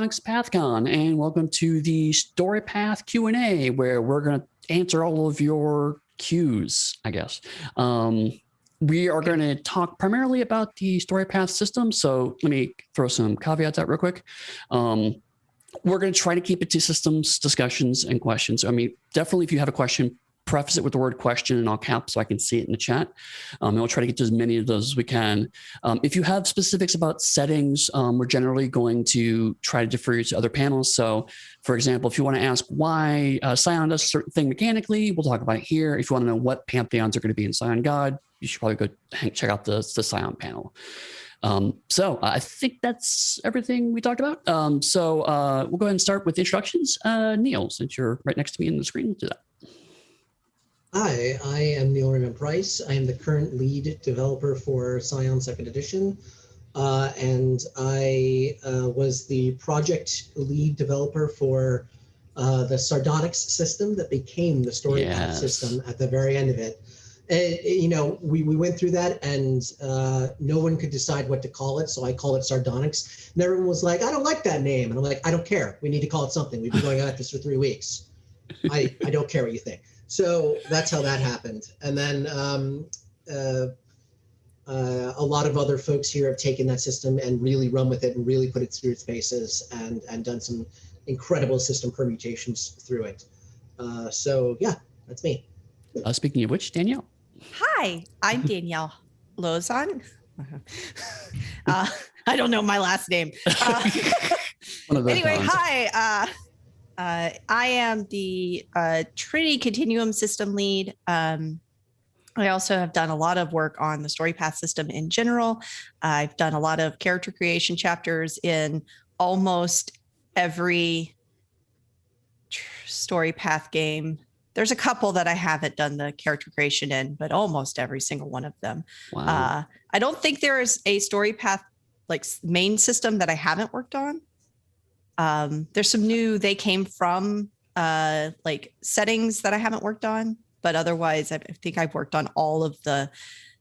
OnyxPathCon, and welcome to the Storypath Q&A, where we're going to answer all of your Qs, I guess. We are going to talk primarily about the Storypath system, so let me throw some caveats out real quick. We're going to try to keep it to systems, discussions, and questions. I mean, definitely if you have a question, preface it with the word question in all caps so I can see it in the chat. And we'll try to get to as many of those as we can. If you have specifics about settings, we're generally going to try to defer you to other panels. So for example, if you want to ask why Scion does a certain thing mechanically, we'll talk about it here. If you want to know what pantheons are going to be in Scion God, you should probably go check out the Scion panel. So I think that's everything we talked about. So we'll go ahead and start with introductions. Neall, since you're right next to me in the screen, let's do that. Hi, I am Neall Raemonn Price. I am the current lead developer for Scion 2nd Edition, and I was the project lead developer for the Sardonyx system that became the Storypath system at the very end of it. You know, we went through that, and no one could decide what to call it, so I call it Sardonyx. And everyone was like, I don't like that name. And I'm like, I don't care. We need to call it something. We've been going at this for 3 weeks. I don't care what you think. So that's how that happened. And then a lot of other folks here have taken that system and really run with it and really put it through its paces and done some incredible system permutations through it. So yeah, that's me. Speaking of which, Danielle. Hi, I'm Danielle Lauzon. I don't know my last name. Anyway, hi. I am the Trinity Continuum system lead. I also have done a lot of work on the Storypath system in general. I've done a lot of character creation chapters in almost every Storypath game. There's a couple that I haven't done the character creation in, but almost every single one of them. Wow. I don't think there is a Storypath like main system that I haven't worked on. There's some new, they came from like settings that I haven't worked on, but otherwise I think I've worked on all of the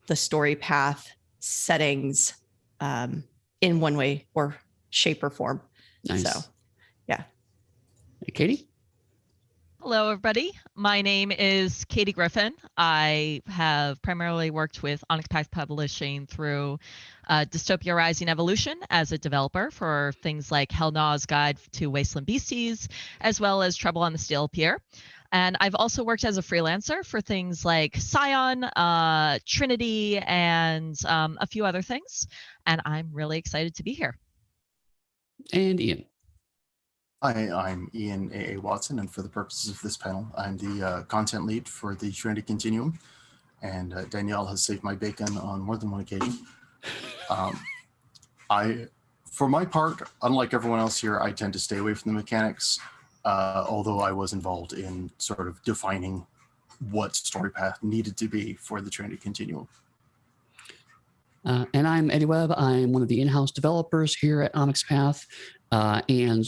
Storypath settings in one way or shape or form. Nice. So, yeah. Hey, Catie? Hello, everybody. My name is Catie Griffin. I have primarily worked with Onyx Publishing through Dystopia Rising Evolution as a developer for things like Hellgnaw's Guide to Wasteland Beasties, as well as Trouble on the Steel Pier. And I've also worked as a freelancer for things like Scion, Trinity, and a few other things. And I'm really excited to be here. And Ian. Hi, I'm Ian A.A. Watson, and for the purposes of this panel, I'm the content lead for the Trinity Continuum, and Danielle has saved my bacon on more than one occasion. For my part, unlike everyone else here, I tend to stay away from the mechanics, although I was involved in sort of defining what Storypath needed to be for the Trinity Continuum. And I'm Eddy Webb. I'm one of the in-house developers here at OnyxPath. And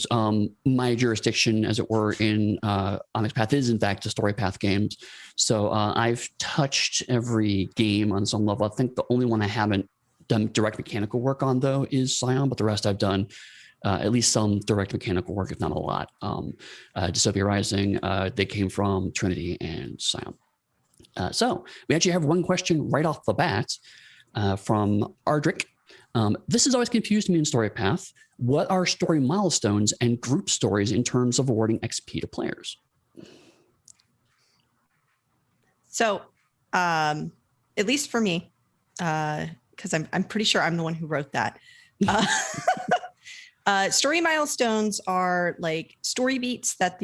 my jurisdiction, as it were, in OnyxPath is, in fact, the Storypath games. So I've touched every game on some level. I think the only one I haven't done direct mechanical work on, though, is Scion, but the rest I've done at least some direct mechanical work, if not a lot. Dystopia Rising, they came from Trinity and Scion. So we actually have one question right off the bat from Ardrick. This has always confused me in Storypath. What are story milestones and group stories in terms of awarding XP to players? So, at least for me, because I'm pretty sure I'm the one who wrote that. Story milestones are like story beats that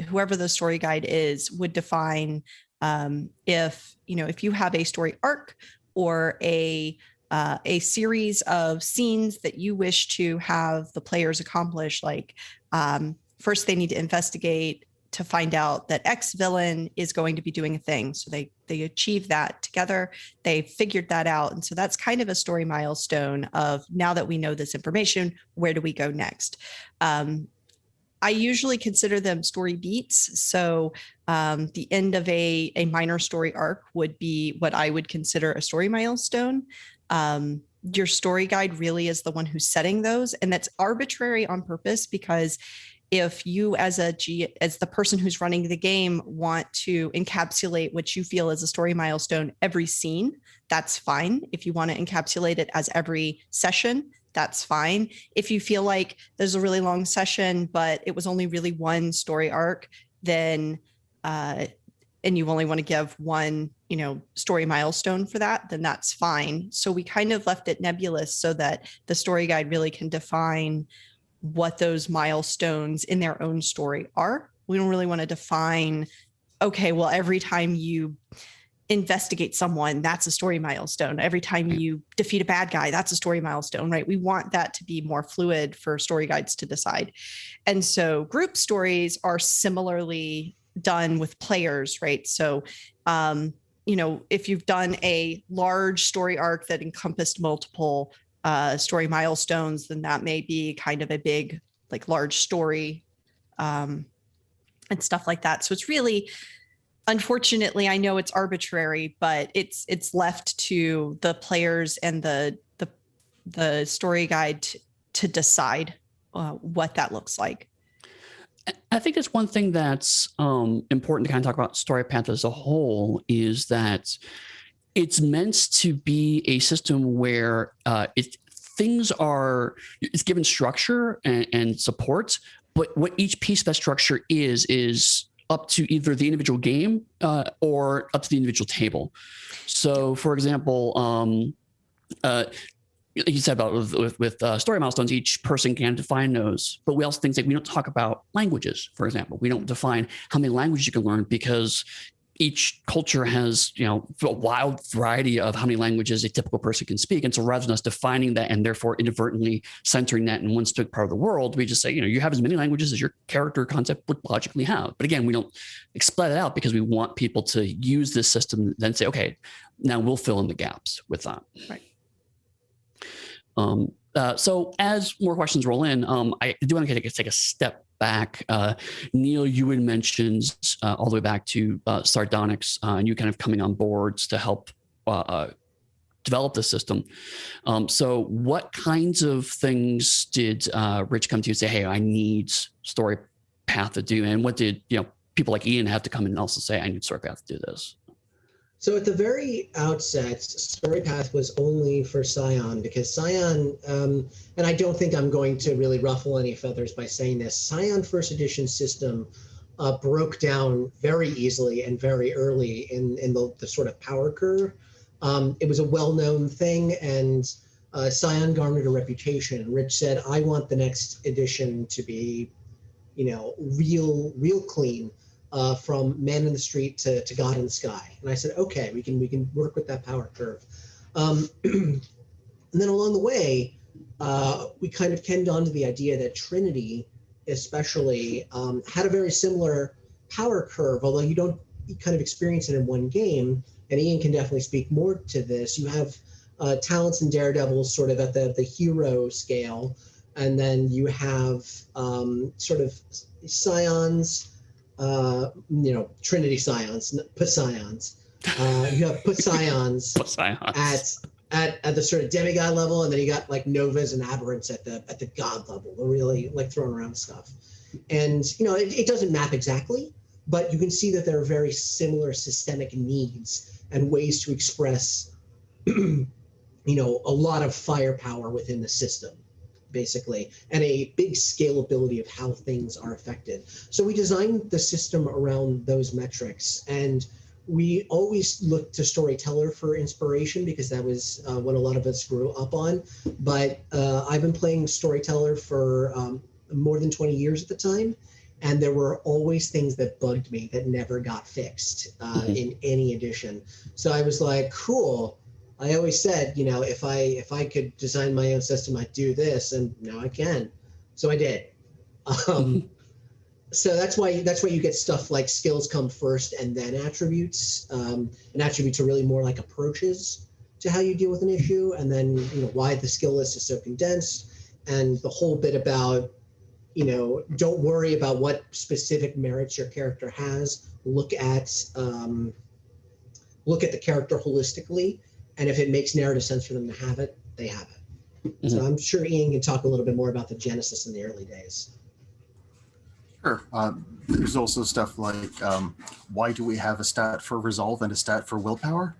whoever the story guide is would define. If you have a story arc or a series of scenes that you wish to have the players accomplish, like first they need to investigate to find out that X villain is going to be doing a thing. So they achieve that together. They figured that out. And so that's kind of a story milestone of, now that we know this information, where do we go next? I usually consider them story beats. So the end of a minor story arc would be what I would consider a story milestone. your story guide really is the one who's setting those. And that's arbitrary on purpose, because if you as the person who's running the game want to encapsulate what you feel is a story milestone every scene, that's fine. If you want to encapsulate it as every session, that's fine. If you feel like there's a really long session, but it was only really one story arc, then and you only want to give one, story milestone for that, then that's fine. So we kind of left it nebulous so that the story guide really can define what those milestones in their own story are. We don't really want to define, okay, well, every time you investigate someone, that's a story milestone. Every time you defeat a bad guy, that's a story milestone, right? We want that to be more fluid for story guides to decide. And so group stories are similarly done with players, right? So, if you've done a large story arc that encompassed multiple story milestones, then that may be kind of a big, large story and stuff like that. So it's really, unfortunately, I know it's arbitrary, but it's left to the players and the story guide to decide what that looks like. I think that's one thing that's important to kind of talk about Storypath as a whole, is that it's meant to be a system where it's given structure and support, but what each piece of that structure is up to either the individual game or up to the individual table. So, for example, you said about with story milestones, each person can define those, but we also think that we don't talk about languages. For example, we don't define how many languages you can learn, because each culture has, a wild variety of how many languages a typical person can speak. And so rather than us defining that and therefore inadvertently centering that in one specific part of the world, we just say, you have as many languages as your character concept would logically have. But again, we don't explain it out because we want people to use this system and then say, okay, now we'll fill in the gaps with that. Right. So as more questions roll in, I do want to take a step back. Neall, you had mentioned all the way back to Sardonyx, and you kind of coming on boards to help develop the system. So what kinds of things did Rich come to you and say, hey, I need Storypath to do? And what did people like Ian have to come in and also say, I need Storypath to do this? So at the very outset, Storypath was only for Scion, because Scion, and I don't think I'm going to really ruffle any feathers by saying this, Scion First Edition system broke down very easily and very early in the sort of power curve. It was a well-known thing, and Scion garnered a reputation. Rich said, I want the next edition to be, real clean. From man in the street to God in the sky. And I said, okay, we can work with that power curve. And then along the way, we kind of kenned on to the idea that Trinity especially had a very similar power curve, although you don't kind of experience it in one game. And Ian can definitely speak more to this. You have talents and daredevils sort of at the hero scale. And then you have sort of scions, Trinity Scions, Psions. You have Psions at the sort of demigod level, and then you got like Novas and Aberrants at the god level. They're really like throwing around stuff. And it doesn't map exactly, but you can see that there are very similar systemic needs and ways to express a lot of firepower within the system, basically, and a big scalability of how things are affected. So we designed the system around those metrics, and we always looked to Storyteller for inspiration because that was what a lot of us grew up on. But I've been playing Storyteller for more than 20 years at the time, and there were always things that bugged me that never got fixed in any edition. So I was like, cool. I always said, if I could design my own system, I'd do this, and now I can. So I did. So that's why you get stuff like skills come first and then attributes. And attributes are really more like approaches to how you deal with an issue, and then why the skill list is so condensed, and the whole bit about don't worry about what specific merits your character has. Look at the character holistically. And if it makes narrative sense for them to have it, they have it. So I'm sure Ian can talk a little bit more about the genesis in the early days. Sure. There's also stuff like, why do we have a stat for resolve and a stat for willpower?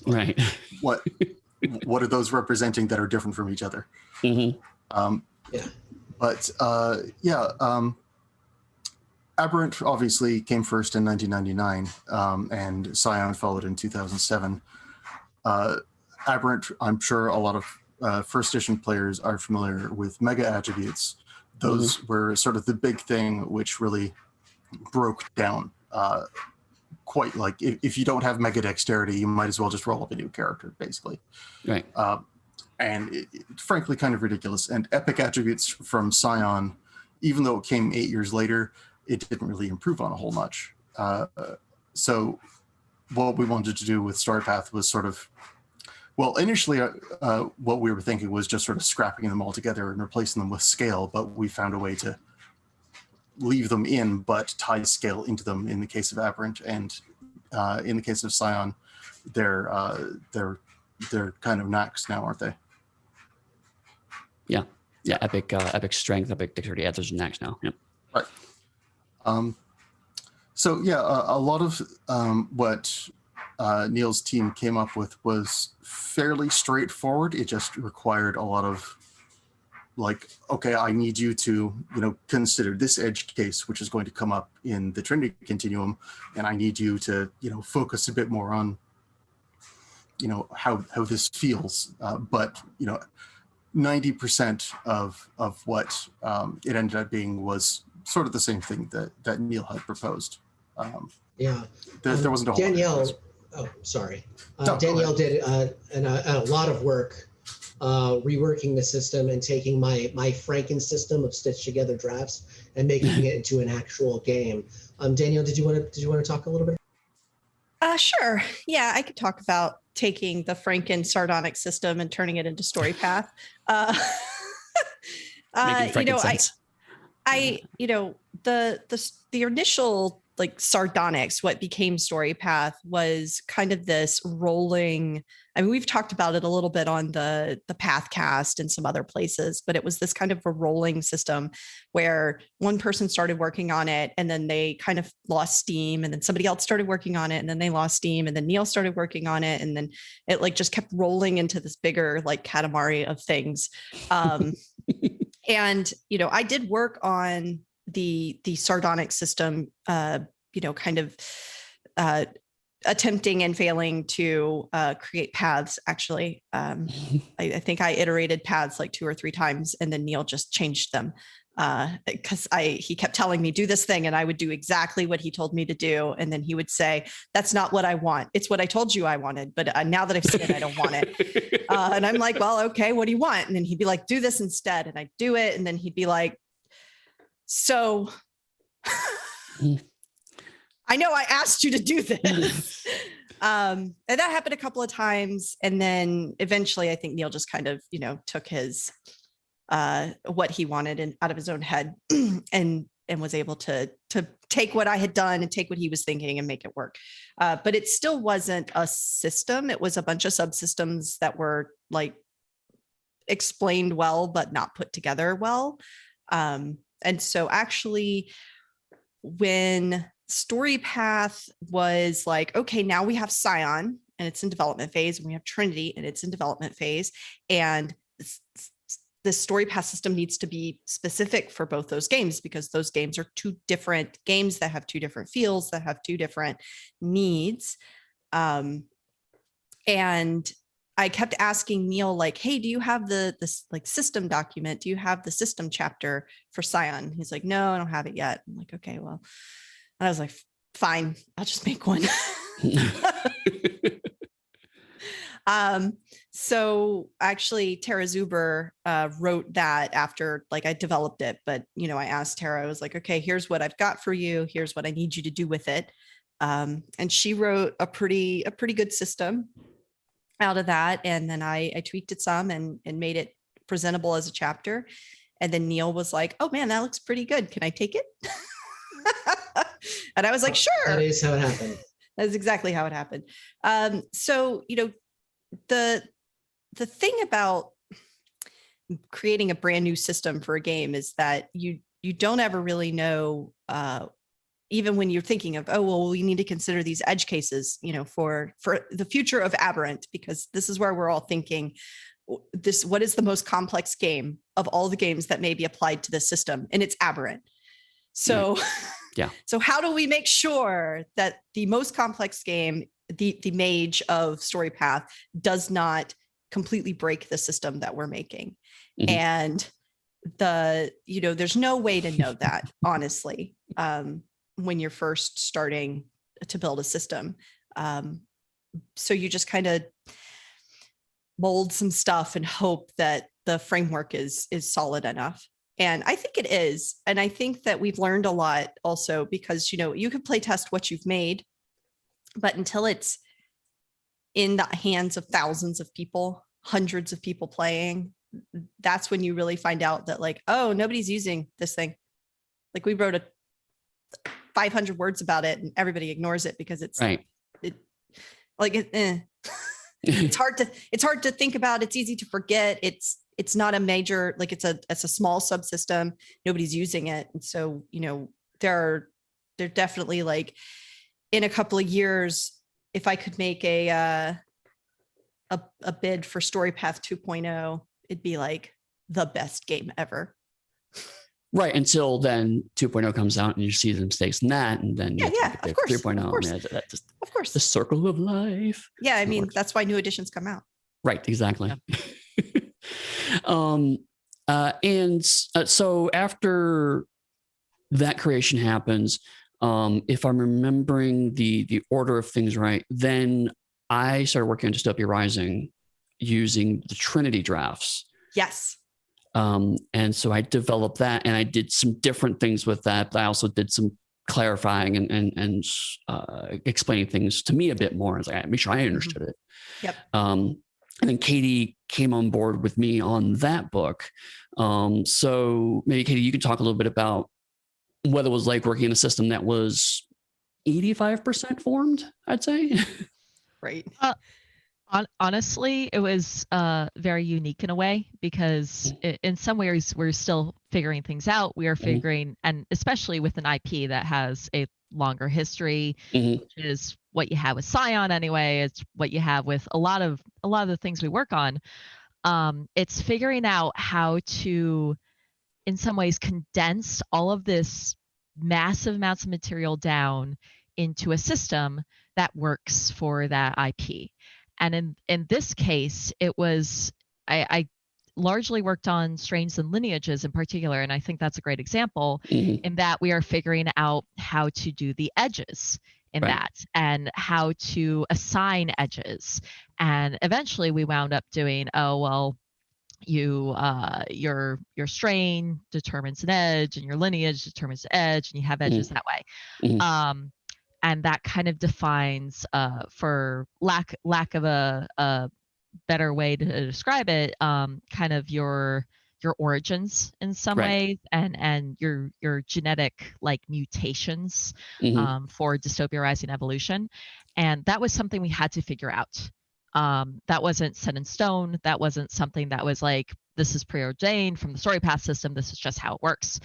Right. What are those representing that are different from each other? Aberrant obviously came first in 1999, and Scion followed in 2007. Aberrant, I'm sure a lot of first edition players are familiar with mega attributes. Those were sort of the big thing which really broke down. Quite like if you don't have mega dexterity, you might as well just roll up a new character, basically. Right. And it's frankly kind of ridiculous. And epic attributes from Scion, even though it came 8 years later, it didn't really improve on a whole much. So what we wanted to do with Storypath was sort of, well, initially what we were thinking was just sort of scrapping them all together and replacing them with scale, but we found a way to leave them in, but tie scale into them in the case of Aberrant, and in the case of Scion, they're kind of knacks now, aren't they? Yeah. Epic strength, epic dexterity. Yeah, there's knacks now. Yep. Right. So yeah, a lot of what Neal's team came up with was fairly straightforward. It just required a lot of like, okay, I need you to, consider this edge case, which is going to come up in the Trinity Continuum, and I need you to, focus a bit more on, how this feels. But 90% of what it ended up being was sort of the same thing that Neal had proposed. There wasn't a whole Danielle. lot. Oh, sorry. No, Danielle did a lot of work reworking the system and taking my Franken system of stitched together drafts and making it into an actual game. Danielle, did you want to talk a little bit? Sure. Yeah, I could talk about taking the Franken sardonic system and turning it into Storypath. Making Franken sense. The initial like sardonics, what became Storypath was kind of this rolling. I mean, we've talked about it a little bit on the Pathcast and some other places, but it was this kind of a rolling system where one person started working on it and then they kind of lost steam, and then somebody else started working on it and then they lost steam, and then Neal started working on it, and then it like just kept rolling into this bigger like Katamari of things. And I did work on the sardonic system, kind of attempting and failing to create paths. Actually, I think I iterated paths like 2 or 3 times, and then Neal just changed them because he kept telling me do this thing, and I would do exactly what he told me to do, and then he would say, "That's not what I want. It's what I told you I wanted, but now that I've seen it, I don't want it." And I'm like, "Well, okay, what do you want?" And then he'd be like, "Do this instead," and I'd do it, and then he'd be like, "So." I know I asked you to do this. And that happened a couple of times. And then eventually I think Neal just kind of, took his, what he wanted and out of his own head and was able to take what I had done and take what he was thinking and make it work. But it still wasn't a system. It was a bunch of subsystems that were like explained well, but not put together well. And so actually when Storypath was like, okay, now we have Scion and it's in development phase, and we have Trinity and it's in development phase, and the Storypath system needs to be specific for both those games, because those games are 2 different games that have 2 different feels, that have 2 different needs. And I kept asking Neal, like, hey, do you have this like system document? Do you have the system chapter for Scion? He's like, no, I don't have it yet. I'm like, okay, well. And I was like, fine, I'll just make one. So actually Tara Zuber wrote that after like I developed it, but I asked Tara, I was like, okay, here's what I've got for you. Here's what I need you to do with it. And she wrote a pretty good system out of that. And then I tweaked it some and made it presentable as a chapter. And then Neal was like, oh man, that looks pretty good. Can I take it? And I was like, sure. That is how it happened. That's exactly how it happened. So, the the thing about creating a brand new system for a game is that you don't ever really know, even when you're thinking of, oh, well, we need to consider these edge cases, for the future of Aberrant, because this is where we're all thinking what is the most complex game of all the games that may be applied to the system? And it's Aberrant. So, yeah. So how do we make sure that the most complex game, the mage of Storypath, does not completely break the system that we're making? Mm-hmm. And there's no way to know that, honestly, when you're first starting to build a system. So you just kind of mold some stuff and hope that the framework is solid enough. And I think it is. And I think that we've learned a lot also because, you can play test what you've made, but until it's in the hands of thousands of people, hundreds of people playing, that's when you really find out that, like, oh, nobody's using this thing. Like, we wrote 500 words about it and everybody ignores it because it's right. It's hard to think about. It's easy to forget. It's not a major, like, it's a small subsystem. Nobody's using it. And so, they're definitely, like, in a couple of years, if I could make a bid for Storypath 2.0, it'd be like the best game ever. Right. Until then 2.0 comes out and you see the mistakes in that. And then of course, 3.0. Of course. I mean, that's just, of course. The circle of life. Yeah. I mean, that's why new editions come out. Right. Exactly. Yeah. So after that creation happens, if I'm remembering the order of things right, then I started working on Dystopia Rising using the Trinity drafts. Yes. And so I developed that, and I did some different things with that. But I also did some clarifying and explaining things to me a bit more. I was like, make sure I understood it. Yep. And then Catie came on board with me on that book. So maybe Catie, you can talk a little bit about what it was like working in a system that was 85% formed, I'd say. Right. Honestly, it was very unique in a way because in some ways we're still figuring things out. We are figuring, and especially with an IP that has a longer history, which is what you have with Scion anyway. It's what you have with a lot of the things we work on. It's figuring out how to, in some ways, condense all of this massive amounts of material down into a system that works for that IP. And in this case, it was, I largely worked on strains and lineages in particular, and I think that's a great example in that we are figuring out how to do the edges in that and how to assign edges. And eventually we wound up doing, your strain determines an edge and your lineage determines the edge, and you have edges that way. And that kind of defines, for lack of a better way to describe it, kind of your origins in some ways, and your genetic, like, mutations for Dystopia Rising Evolution. And that was something we had to figure out. That wasn't set in stone. That wasn't something that was like, this is preordained from the Storypath system. This is just how it works.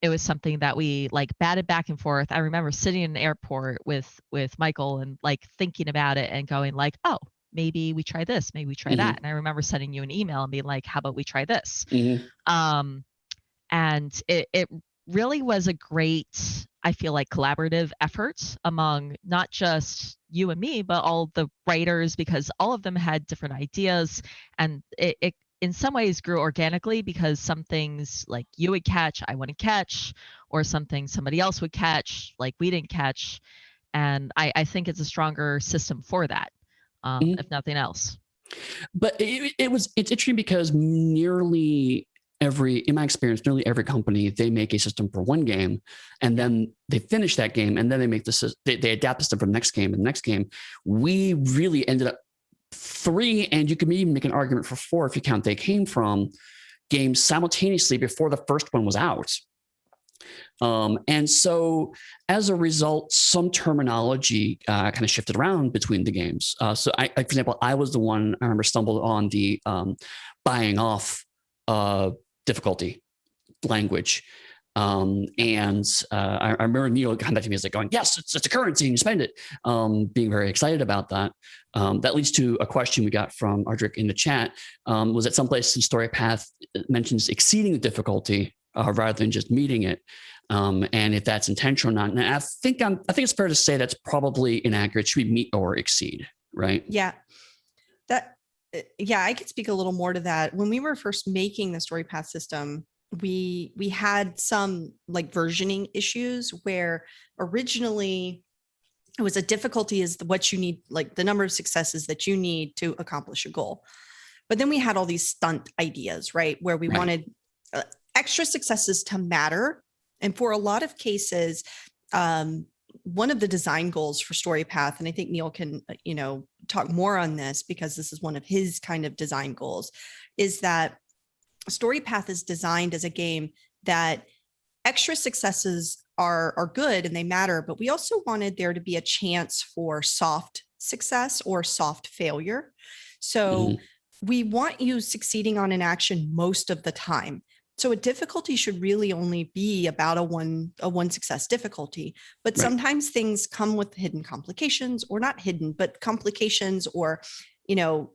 It was something that we, like, batted back and forth. I remember sitting in an airport with Michael and, like, thinking about it and going, like, oh, maybe we try this, maybe we try that. And I remember sending you an email and being like, how about we try this? And it really was a great, I feel like, collaborative effort among not just you and me, but all the writers, because all of them had different ideas, and it in some ways grew organically because some things, like, you would catch, I wouldn't catch, or something somebody else would catch, like, we didn't catch. And I think it's a stronger system for that, if nothing else. But it's interesting because in my experience, nearly every company, they make a system for one game, and then they finish that game, and then they make they adapt the system for the next game and the next game. We really ended up 3, and you can even make an argument for 4 if you count They Came From games simultaneously before the first one was out. And so as a result, some terminology kind of shifted around between the games. So for example, I was the one I remember stumbled on the buying off difficulty language. And I remember Neall contacting me, like going, yes, it's a currency and you spend it, being very excited about that. That leads to a question we got from Ardrick in the chat. Was that someplace in Storypath mentions exceeding the difficulty rather than just meeting it? And if that's intentional or not. And I think it's fair to say that's probably inaccurate. Should we meet or exceed, right? Yeah. I could speak a little more to that. When we were first making the Storypath system, we had some like versioning issues where originally it was a difficulty is what you need, like the number of successes that you need to accomplish a goal. But then we had all these stunt ideas, right? Where we wanted extra successes to matter. And for a lot of cases, one of the design goals for Storypath, and I think Neall can, talk more on this because this is one of his kind of design goals, is that Storypath is designed as a game that extra successes are good and they matter, but we also wanted there to be a chance for soft success or soft failure. So we want you succeeding on an action most of the time. So a difficulty should really only be about a one success difficulty, but sometimes things come with hidden complications, or not hidden, but complications, or,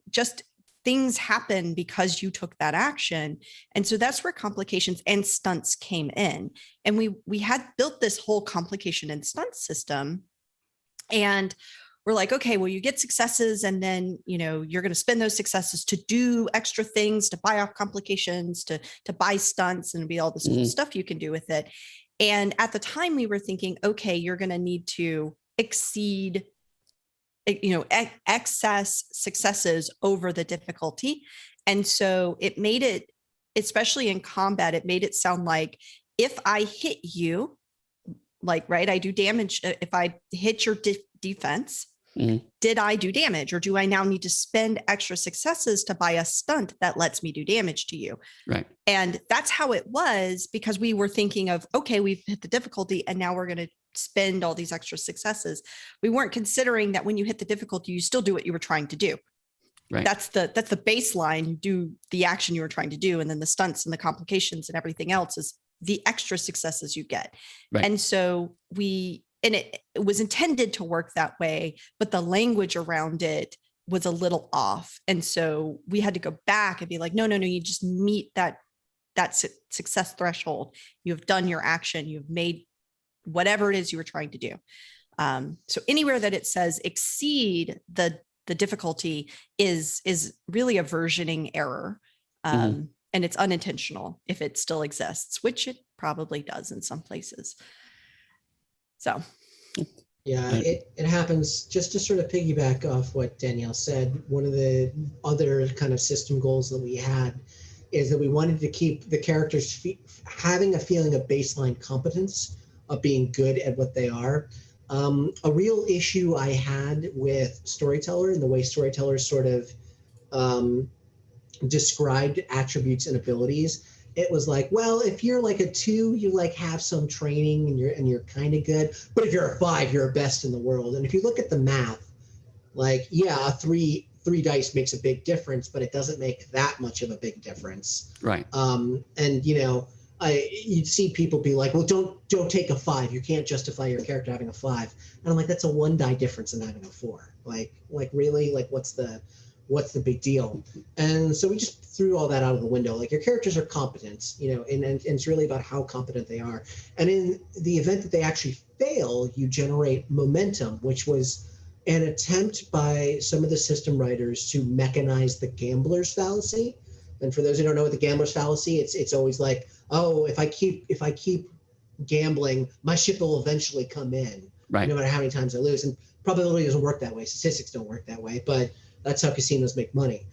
just things happen because you took that action. And so that's where complications and stunts came in. And we had built this whole complication and stunt system. And we're like, okay, well, you get successes and then, you're going to spend those successes to do extra things, to buy off complications, to buy stunts, and be all this cool stuff you can do with it. And at the time we were thinking, okay, you're going to need to exceed excess successes over the difficulty. And so it made it, especially in combat, it made it sound like if I hit you, I do damage. If I hit your defense, did I do damage, or do I now need to spend extra successes to buy a stunt that lets me do damage to you? Right. And that's how it was, because we were thinking of, okay, we've hit the difficulty and now we're going to spend all these extra successes. We weren't considering that when you hit the difficulty, you still do what you were trying to do. Right. That's the baseline. You do the action you were trying to do, and then the stunts and the complications and everything else is the extra successes you get. Right. And so it was intended to work that way, but the language around it was a little off. And so we had to go back and be like, no, you just meet that success threshold. You have done your action. You've made whatever it is you were trying to do. So anywhere that it says exceed the difficulty is really a versioning error. And it's unintentional if it still exists, which it probably does in some places. So. Yeah, it happens. Just to sort of piggyback off what Danielle said, one of the other kind of system goals that we had is that we wanted to keep the characters having a feeling of baseline competence of being good at what they are. A real issue I had with Storyteller and the way Storytellers sort of described attributes and abilities, it was like, well, if you're like a 2, you like have some training and you're kind of good, but if you're a 5, you're best in the world. And if you look at the math, like, yeah, a 3 dice makes a big difference, but it doesn't make that much of a big difference. Right. And you'd see people be like, well, don't take a 5. You can't justify your character having a 5. And I'm like, that's a 1 die difference in having a 4. Like really? Like what's the big deal? And so we just threw all that out of the window. Like, your characters are competent, and it's really about how competent they are. And in the event that they actually fail, you generate momentum, which was an attempt by some of the system writers to mechanize the gambler's fallacy. And for those who don't know what the gambler's fallacy, it's always like, oh, if I keep gambling, my ship will eventually come in, right, no matter how many times I lose. And probability doesn't work that way. Statistics don't work that way, but that's how casinos make money.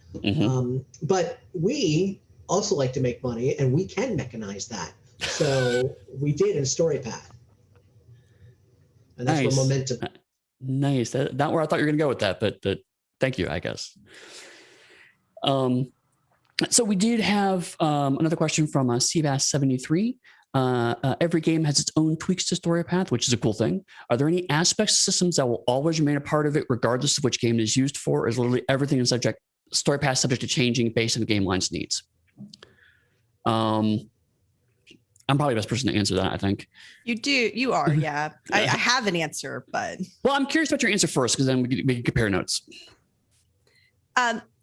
But we also like to make money, and we can mechanize that. So we did in Storypath. And that's where momentum. Nice. Not where I thought you were going to go with that, but thank you, I guess. So we did have another question from Seabass73. Every game has its own tweaks to Storypath, which is a cool thing. Are there any aspects of systems that will always remain a part of it, regardless of which game it is used for? Or is literally everything in Storypath subject to changing based on the game line's needs? I'm probably the best person to answer that, I think. You are, yeah. I have an answer, but. Well, I'm curious about your answer first, because then we can compare notes.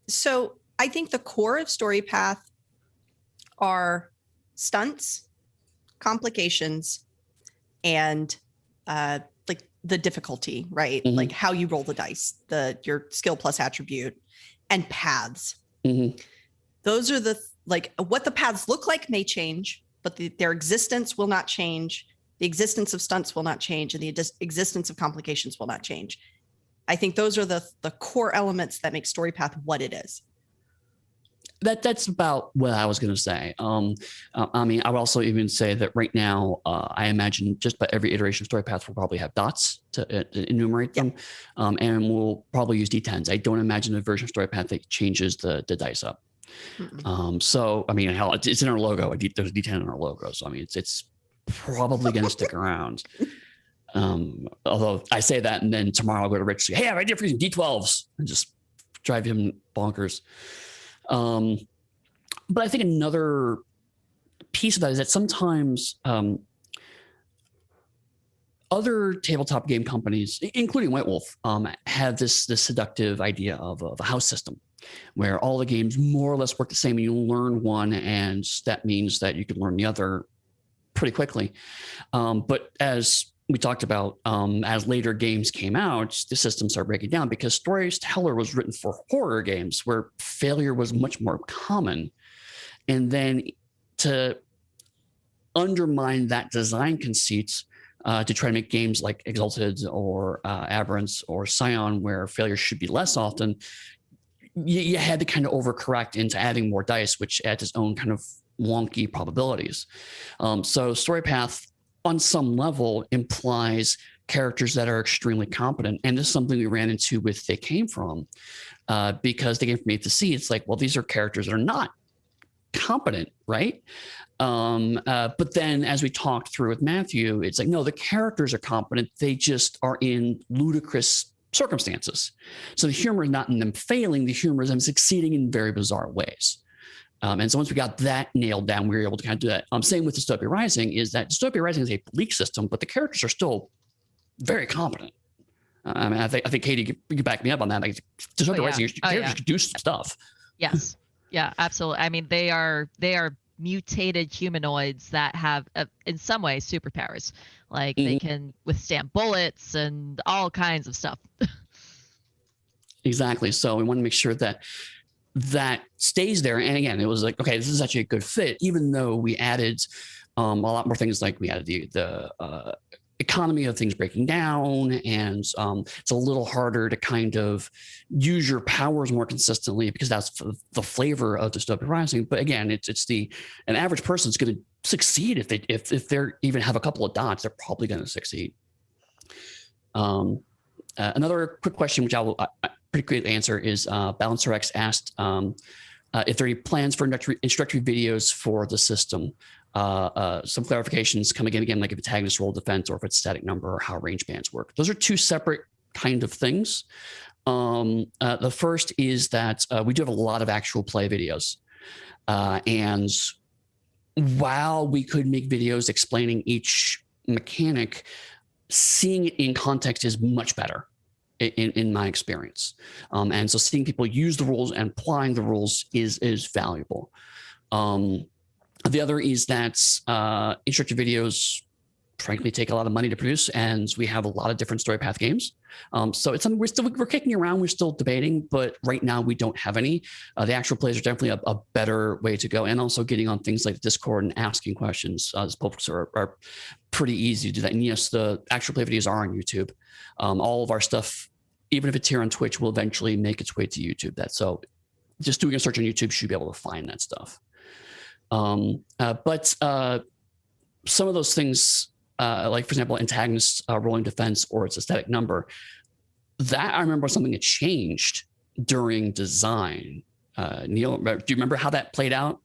So I think the core of Storypath are stunts, complications, and like the difficulty, right? Mm-hmm. Like how you roll the dice, your skill plus attribute, and paths. Mm-hmm. Those are like what the paths look like may change, but their existence will not change. The existence of stunts will not change, and the existence of complications will not change. I think those are the core elements that make Storypath what it is. That's about what I was going to say. I mean, I would also even say that right now, I imagine just about every iteration of Storypath will probably have dots to enumerate them, and we'll probably use D10s. I don't imagine a version of Storypath that changes the dice up. So, I mean, hell, it's in our logo. There's a D10 in our logo, so I mean, it's probably going to stick around. Although I say that, and then tomorrow I'll go to Rich and say, hey, I have an idea for using D12s, and just drive him bonkers. But I think another piece of that is that sometimes other tabletop game companies, including White Wolf, have this seductive idea of a house system where all the games more or less work the same, and you learn one, and that means that you can learn the other pretty quickly. But as we talked about, as later games came out, the system started breaking down because Storyteller was written for horror games where failure was much more common. And then to undermine that design conceit, to try to make games like Exalted or Aberrance or Scion, where failure should be less often, you had to kind of overcorrect into adding more dice, which adds its own kind of wonky probabilities. So Storypath, on some level, implies characters that are extremely competent. And this is something we ran into with They Came From, because They Came From A to C. It's like, well, these are characters that are not competent, right? But then as we talked through with Matthew, it's like, no, the characters are competent. They just are in ludicrous circumstances. So the humor is not in them failing. The humor is them succeeding in very bizarre ways. And so once we got that nailed down, we were able to kind of do that. Same with Dystopia Rising, is that Dystopia Rising is a bleak system, but the characters are still very competent. I mean, I think Catie, you can back me up on that. Like, Dystopia Rising, your characters can do some stuff. Yes. Yeah, absolutely. I mean, they are mutated humanoids that have, in some ways, superpowers. Like they can withstand bullets and all kinds of stuff. Exactly. So we want to make sure that stays there. And again, it was like, okay, this is actually a good fit, even though we added a lot more things. Like we added the economy of things breaking down, and it's a little harder to kind of use your powers more consistently because that's the flavor of Dystopia Rising. But again, it's an average person's going to succeed if they even have a couple of dots, they're probably going to succeed. Another quick question, which I will pretty quick answer, is Balancer X asked if there are any plans for introductory videos for the system. Some clarifications come again, like if antagonist roll defense or if it's static number or how range bands work. Those are two separate kind of things. The first is that we do have a lot of actual play videos. And while we could make videos explaining each mechanic, seeing it in context is much better in my experience. And so seeing people use the rules and applying the rules is valuable. The other is that instructor videos, frankly, take a lot of money to produce, and we have a lot of different Storypath games. So it's something we're kicking around, we're still debating, but right now we don't have any. The actual plays are definitely a better way to go, and also getting on things like Discord and asking questions. Those folks are pretty easy to do that. And yes, the actual play videos are on YouTube. All of our stuff, even if it's here on Twitch, will eventually make its way to YouTube. So just doing a search on YouTube, you should be able to find that stuff. But some of those things, like for example, antagonists rolling defense or it's a static number, that I remember something that changed during design. Neall, do you remember how that played out?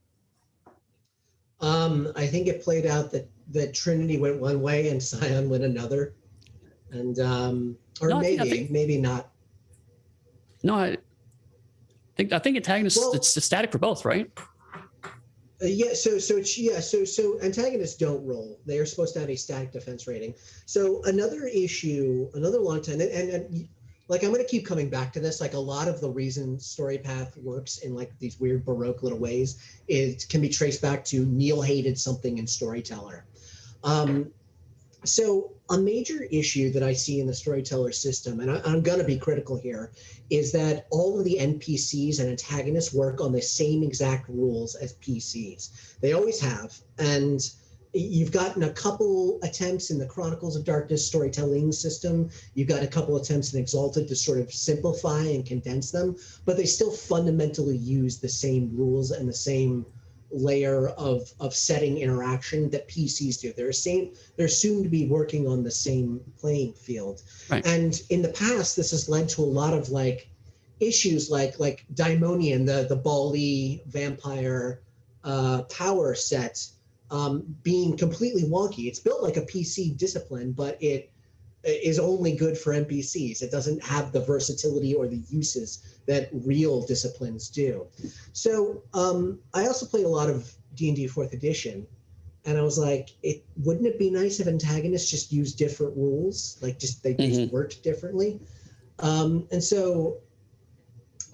I think it played out that Trinity went one way and Scion went another, and or No, maybe not. No, I think antagonists. Well, it's static for both, right? So antagonists don't roll. They are supposed to have a static defense rating. So another issue, another long time, and like I'm going to keep coming back to this. Like a lot of the reason Storypath works in like these weird Baroque little ways, it can be traced back to Neall hated something in Storyteller. So a major issue that I see in the Storyteller system, and I'm going to be critical here, is that all of the NPCs and antagonists work on the same exact rules as PCs. They always have. And you've gotten a couple attempts in the Chronicles of Darkness storytelling system. You've got a couple attempts in Exalted to sort of simplify and condense them, but they still fundamentally use the same rules and the same layer of setting interaction that PCs do. They're soon to be working on the same playing field. Right. And in the past, this has led to a lot of like issues like Daimonian, the Bali vampire power set being completely wonky. It's built like a PC discipline, but it is only good for NPCs. It doesn't have the versatility or the uses that real disciplines do. So I also played a lot of D&D 4th edition, and I was like, wouldn't it be nice if antagonists just used different rules? Like they just worked differently. And so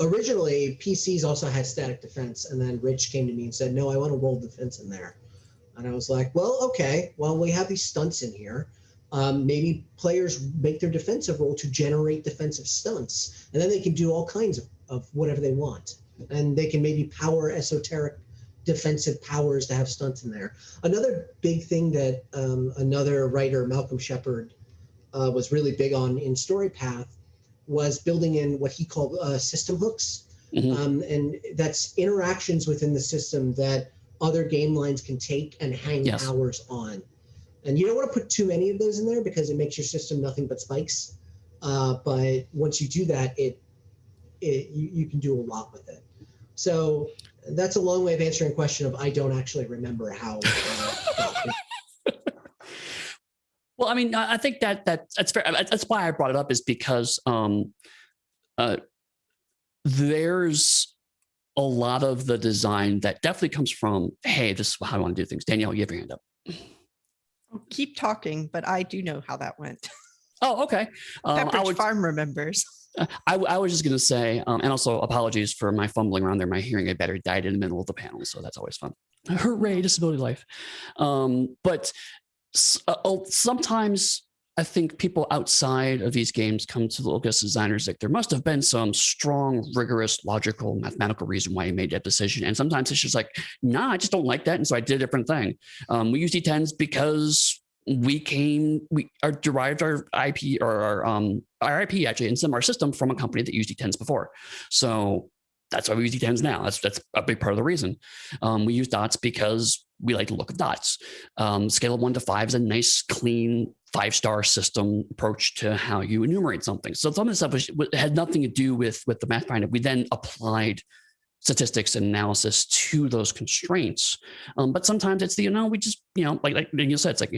originally PCs also had static defense, and then Rich came to me and said, no, I want to roll defense in there. And I was like, well, okay, well, we have these stunts in here. Maybe players make their defensive roll to generate defensive stunts, and then they can do all kinds of whatever they want. And they can maybe power esoteric defensive powers to have stunts in there. Another big thing that another writer, Malcolm Shepard, was really big on in Storypath was building in what he called system hooks. And that's interactions within the system that other game lines can take and hang powers on. And you don't want to put too many of those in there because it makes your system nothing but spikes. But once you do that, you can do a lot with it. So that's a long way of answering a question of I don't actually remember how. Well, I mean, I think that's fair. That's why I brought it up, is because there's a lot of the design that definitely comes from, hey, this is how I want to do things. Danielle, you have your hand up. Keep talking, but I do know how that went. Oh, okay. Pepperidge Farm remembers. I was just going to say, and also apologies for my fumbling around there. My hearing aid battery died in the middle of the panel, so that's always fun. Hooray, disability life. But sometimes I think people outside of these games come to look as designers like there must have been some strong, rigorous, logical, mathematical reason why you made that decision. And sometimes it's just like, nah, I just don't like that. And so I did a different thing. We use D10s because we derived our IP or our IP actually in our system from a company that used D10s before. So that's why we use D10s now. That's a big part of the reason. We use dots because we like to look at dots. Scale of 1 to 5 is a nice, clean 5-star system approach to how you enumerate something. So some of the stuff had nothing to do with the math behind it. We then applied statistics and analysis to those constraints. But sometimes it's we just, like Danielle said, it's like,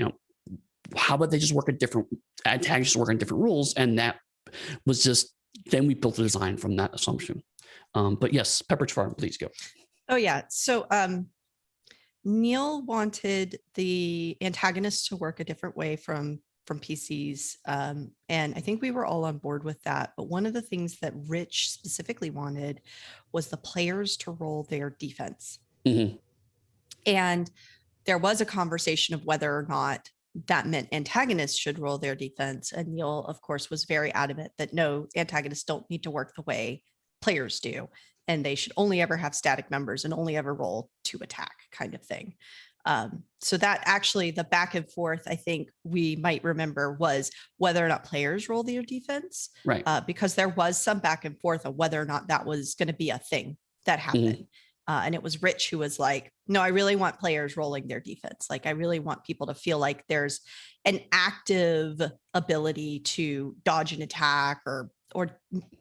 how about they just work at different antagonists work on different rules? And that was just, then we built the design from that assumption. But yes, Pepperidge Farm, please go. Oh yeah. So Neall wanted the antagonists to work a different way from PCs. And I think we were all on board with that. But one of the things that Rich specifically wanted was the players to roll their defense. And there was a conversation of whether or not that meant antagonists should roll their defense. And Neall, of course, was very adamant that no, antagonists don't need to work the way players do. And they should only ever have static numbers and only ever roll to attack kind of thing. So that actually the back and forth, I think we might remember, was whether or not players roll their defense. Right. Because there was some back and forth of whether or not that was going to be a thing that happened. And it was Rich who was like, no, I really want players rolling their defense. Like, I really want people to feel like there's an active ability to dodge an attack or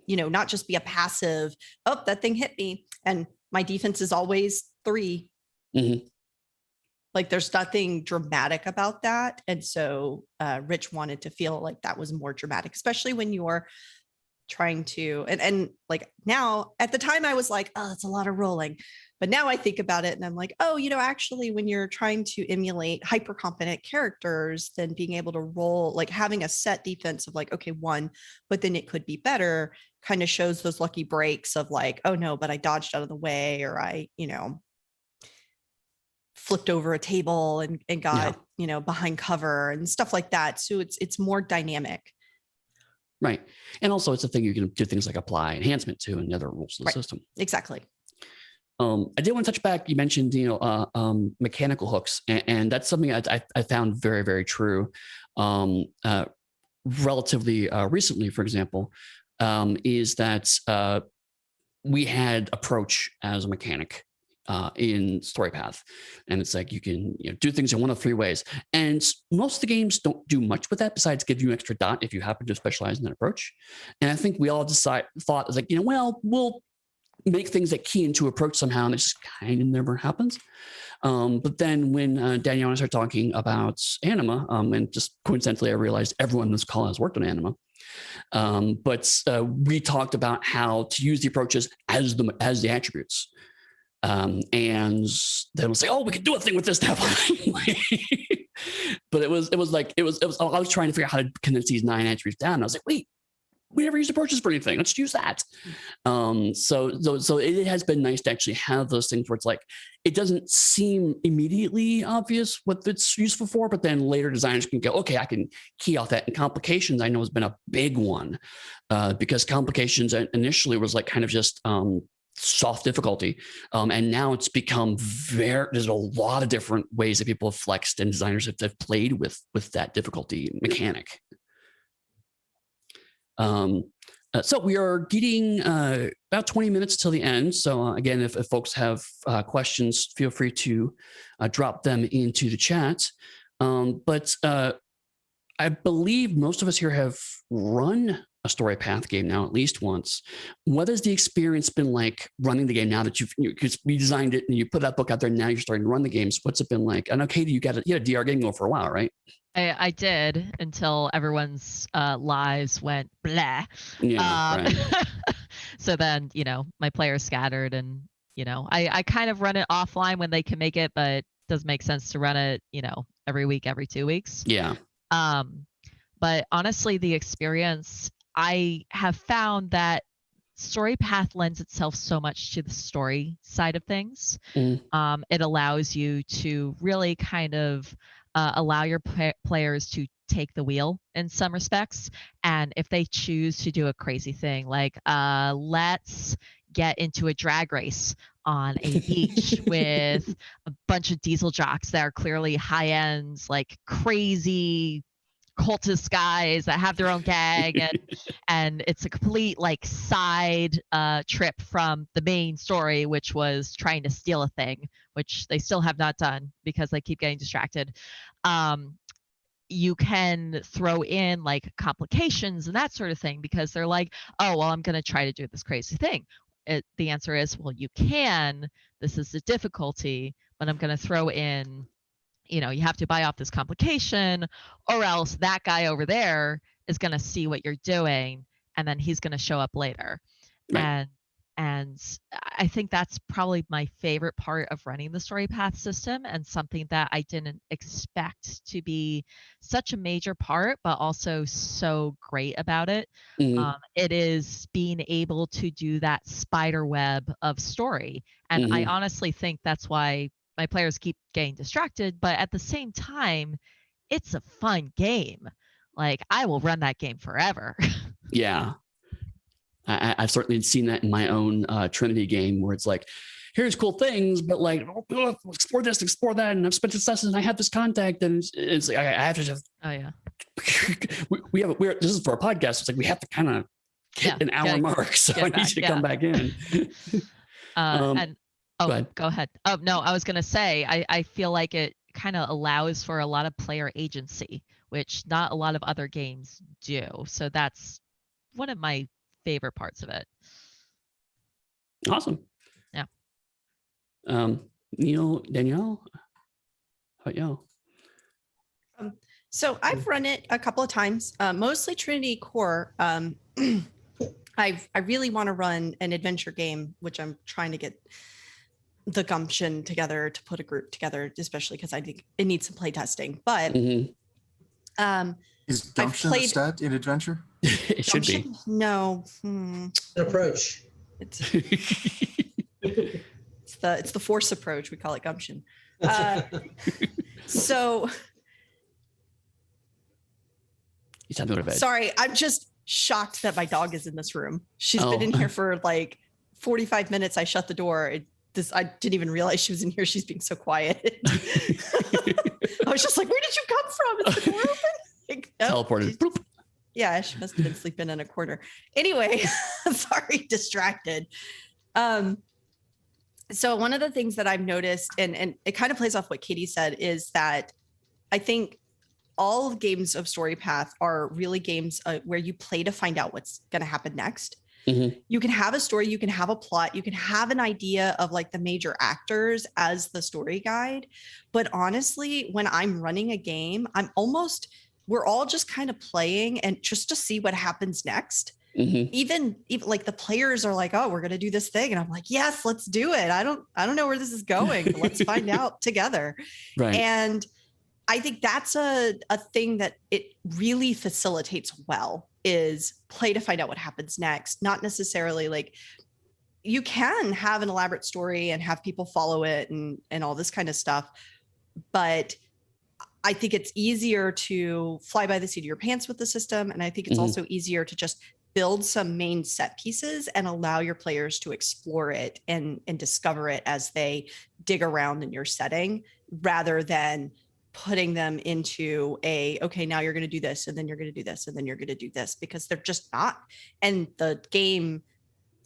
not just be a passive, oh, that thing hit me and my defense is always 3. Like there's nothing dramatic about that. And so Rich wanted to feel like that was more dramatic, especially when you're trying to, and like now at the time I was like, oh, that's a lot of rolling. But now I think about it and I'm like, oh, actually when you're trying to emulate hyper competent characters, then being able to roll, like having a set defense of like, okay, 1, but then it could be better, kind of shows those lucky breaks of like, oh no, but I dodged out of the way, or I, flipped over a table and got, behind cover and stuff like that. So it's more dynamic. Right. And also it's a thing you can do things like apply enhancement to and the other rules of the system. Exactly. I did want to touch back. You mentioned, mechanical hooks, and that's something I found very, very true. Relatively recently, for example, is that we had approach as a mechanic in Storypath, and it's like you can do things in one of 3 ways, and most of the games don't do much with that besides give you an extra dot if you happen to specialize in that approach. And I think we all thought it's like well, we'll make things that key into approach somehow, and it just kind of never happens. But then when Danielle and I started talking about Anima, and just coincidentally I realized everyone in this call has worked on Anima. But we talked about how to use the approaches as the attributes. And then we'll say, oh, we can do a thing with this now. But it was I was trying to figure out how to condense these 9 attributes down. And I was like, wait, we never used approaches for anything. Let's use that. So it has been nice to actually have those things where it's like, it doesn't seem immediately obvious what it's useful for, but then later designers can go, okay, I can key off that. And complications, I know, has been a big one, because complications initially was like kind of just soft difficulty. And now it's become there's a lot of different ways that people have flexed and designers have played with that difficulty mechanic. So we are getting about 20 minutes till the end. So again, if folks have questions, feel free to drop them into the chat. But I believe most of us here have run a Storypath game now at least once. What has the experience been like running the game now that you've redesigned it and you put that book out there and now you're starting to run the games? What's it been like? I know, Catie, you had a DR game going for a while, right? I did, until everyone's lives went blah. Yeah, right. So then, my players scattered, and, I kind of run it offline when they can make it, but it doesn't make sense to run it, every week, every 2 weeks. Yeah. But honestly, the experience, I have found that Storypath lends itself so much to the story side of things. It allows you to really kind of allow your players to take the wheel in some respects. And if they choose to do a crazy thing, like let's get into a drag race on a beach with a bunch of diesel jocks that are clearly high ends, like crazy cultist guys that have their own gag, and it's a complete like side trip from the main story, which was trying to steal a thing, which they still have not done because they keep getting distracted. You can throw in like complications and that sort of thing, because they're like, oh, well, I'm going to try to do this crazy thing. The answer is, well, you can. This is the difficulty, but I'm going to throw in, you have to buy off this complication, or else that guy over there is going to see what you're doing, and then he's going to show up later. Right. And I think that's probably my favorite part of running the Storypath system, and something that I didn't expect to be such a major part, but also so great about it. It is being able to do that spider web of story. And I honestly think that's why my players keep getting distracted, but at the same time, it's a fun game. Like, I will run that game forever. Yeah. I've certainly seen that in my own Trinity game, where it's like, here's cool things, but like, oh, explore this, explore that, and I've spent this lesson, and I have this contact, and it's like, I have to just. Oh yeah. This is for a podcast. It's like we have to kind of hit an hour mark, so I need you to come back in. Go ahead. Oh no, I was gonna say, I feel like it kind of allows for a lot of player agency, which not a lot of other games do. So that's one of my favorite parts of it. Awesome. Yeah. Neall, Danielle? But yeah. So I've run it a couple of times, mostly Trinity Core. I really want to run an adventure game, which I'm trying to get the gumption together to put a group together, especially because I think it needs some play testing. But Mhm. Is gumption a stat in adventure? It should be. gumption? No. An approach. It's the force approach. We call it gumption. So He's having to go to bed. sorry, I'm just shocked that my dog is in this room. She's been in here for like 45 minutes. I shut the door. I didn't even realize she was in here. She's being so quiet. I was just like, where did you come from? Is the door open? Like, no. Teleported. Bloop. Yeah, she must have been sleeping in a corner. Anyway, sorry, distracted. So one of the things that I've noticed, and it kind of plays off what Catie said, is that I think all games of Storypath are really games where you play to find out what's going to happen next. Mm-hmm. You can have a story, you can have a plot, you can have an idea of like the major actors as the story guide. But honestly, when I'm running a game, we're all just kind of playing and just to see what happens next. Mm-hmm. Even like the players are like, oh, we're going to do this thing. And I'm like, yes, let's do it. I don't know where this is going, but let's find out together. Right. And I think that's a thing that it really facilitates well, is play to find out what happens next. Not necessarily like you can have an elaborate story and have people follow it and all this kind of stuff. But I think it's easier to fly by the seat of your pants with the system. And I think it's also easier to just build some main set pieces and allow your players to explore it and discover it as they dig around in your setting, rather than putting them into okay, now you're going to do this, and then you're going to do this, and then you're going to do this, because they're just not. And the game,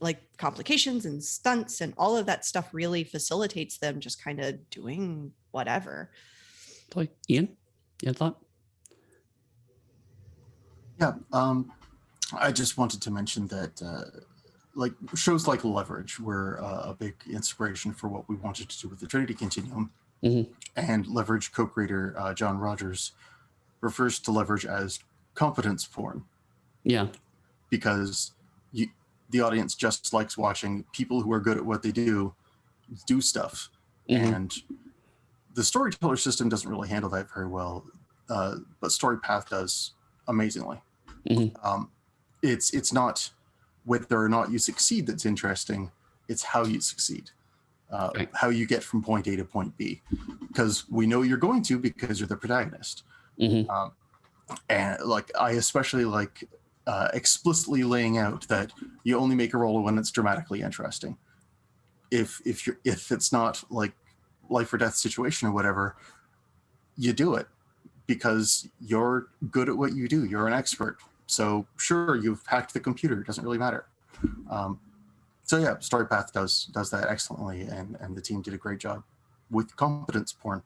like complications and stunts and all of that stuff, really facilitates them just kind of doing whatever. Like, Ian, you had a thought? Yeah, I just wanted to mention that like shows like Leverage were a big inspiration for what we wanted to do with the Trinity Continuum. Mm-hmm. And Leverage co-creator John Rogers refers to Leverage as competence porn. Yeah. Because the audience just likes watching people who are good at what they do stuff. Mm-hmm. And the storyteller system doesn't really handle that very well, but Storypath does amazingly. Mm-hmm. It's not whether or not you succeed that's interesting, it's how you succeed. Right. How you get from point A to point B, because we know you're going to, because you're the protagonist. Mm-hmm. And like, I especially like explicitly laying out that you only make a roll when it's dramatically interesting. If it's not like life or death situation or whatever, you do it because you're good at what you do. You're an expert. So sure, you've hacked the computer. It doesn't really matter. So yeah, Storypath does that excellently, and the team did a great job with competence porn.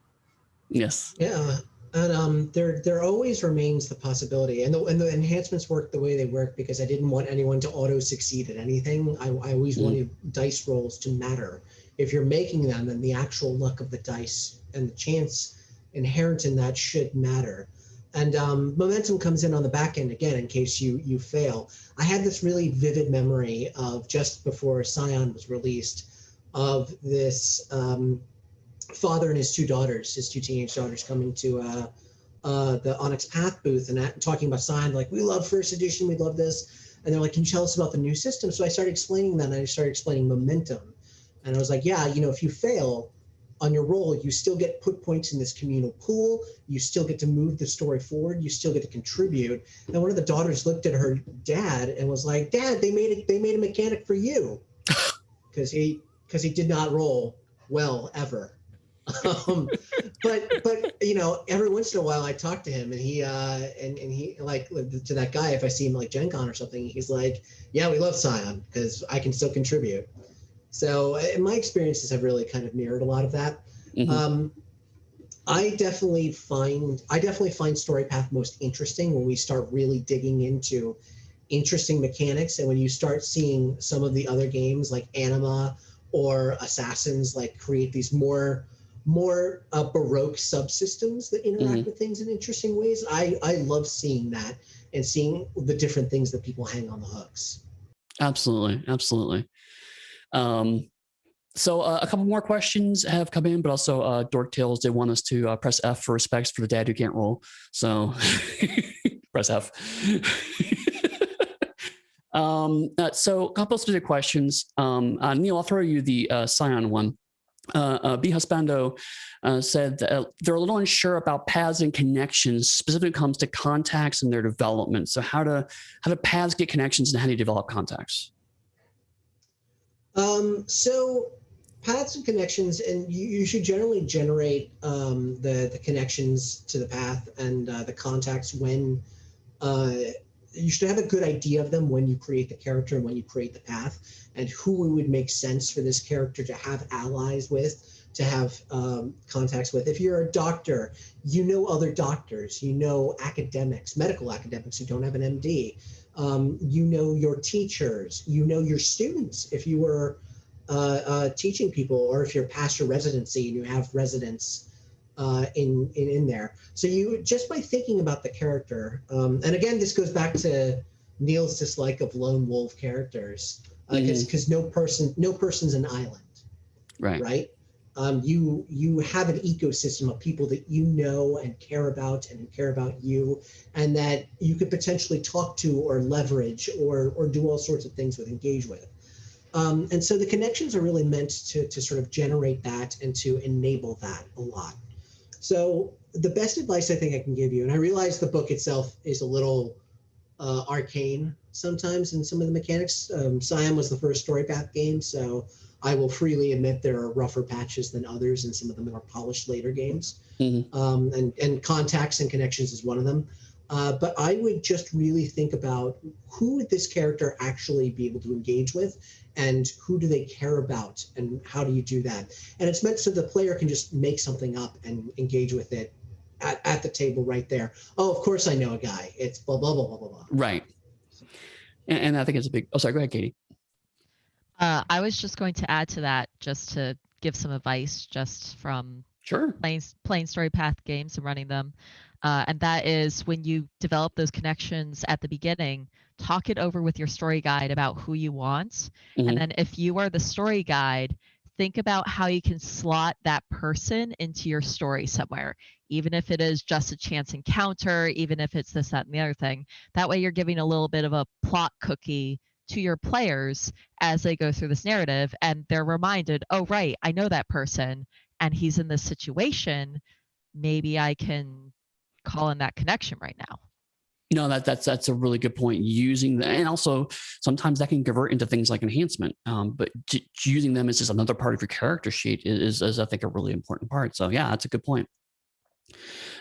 Yes. Yeah, and there always remains the possibility, and the enhancements work the way they work because I didn't want anyone to auto succeed at anything. I always wanted dice rolls to matter. If you're making them, then the actual luck of the dice and the chance inherent in that should matter. And momentum comes in on the back end again in case you fail. I had this really vivid memory of just before Scion was released, of this father and his two teenage daughters, coming to the Onyx Path booth and talking about Scion, like, we love first edition, we love this. And they're like, can you tell us about the new system? So I started explaining that, and I started explaining momentum. And I was like, yeah, if you fail on your roll, you still get put points in this communal pool. You still get to move the story forward. You still get to contribute. And one of the daughters looked at her dad and was like, "Dad, they made a mechanic for you," because he did not roll well ever. But every once in a while I talk to him, and he like, to that guy, if I see him like Gen Con or something, he's like, "Yeah, we love Scion because I can still contribute." So my experiences have really kind of mirrored a lot of that. Mm-hmm. I definitely find Storypath most interesting when we start really digging into interesting mechanics, and when you start seeing some of the other games like Anima or Assassins like create these more more Baroque subsystems that interact with things in interesting ways. I love seeing that and seeing the different things that people hang on the hooks. Absolutely. Absolutely. So a couple more questions have come in, but also Dork Tales, they want us to press F for respects for the dad who can't roll. So press F. So a couple of specific questions. Neal, I'll throw you the Scion one. B. Husbando said that they're a little unsure about paths and connections, specifically when it comes to contacts and their development. So how do paths get connections and how do you develop contacts? So paths and connections, and you should generally generate the connections to the path and the contacts when you should have a good idea of them when you create the character and when you create the path, and who would make sense for this character to have allies with, to have contacts with. If you're a doctor, you know other doctors, you know academics, medical academics who don't have an MD. You know your teachers, you know your students. If you were teaching people, or if you're past your residency and you have residents in there. So you, just by thinking about the character, and again, this goes back to Neal's dislike of lone wolf characters, because no person's an island, right? You have an ecosystem of people that you know and care about you, and that you could potentially talk to or leverage or do all sorts of things with, engage with. And so the connections are really meant to sort of generate that and to enable that a lot. So the best advice I think I can give you, and I realize the book itself is a little arcane sometimes in some of the mechanics. Scion was the first Storypath game, so I will freely admit there are rougher patches than others, and some of the more polished later games. And contacts and connections is one of them. But I would just really think about who would this character actually be able to engage with, and who do they care about, and how do you do that? And it's meant so the player can just make something up and engage with it at the table right there. Oh, of course I know a guy. It's blah, blah, blah, blah, blah, blah. Right. And I think it's a big, oh, sorry, go ahead, Catie. I was just going to add to that, just to give some advice just from playing Storypath games and running them. And that is, when you develop those connections at the beginning, talk it over with your story guide about who you want. And then if you are the story guide, think about how you can slot that person into your story somewhere, even if it is just a chance encounter, even if it's this, that, and the other thing. That way you're giving a little bit of a plot cookie to your players as they go through this narrative, and they're reminded, oh, right, I know that person and he's in this situation. Maybe I can call in that connection right now. No, that's a really good point. Using that, and also sometimes that can convert into things like enhancement. But using them as just another part of your character sheet is I think a really important part. So yeah, that's a good point.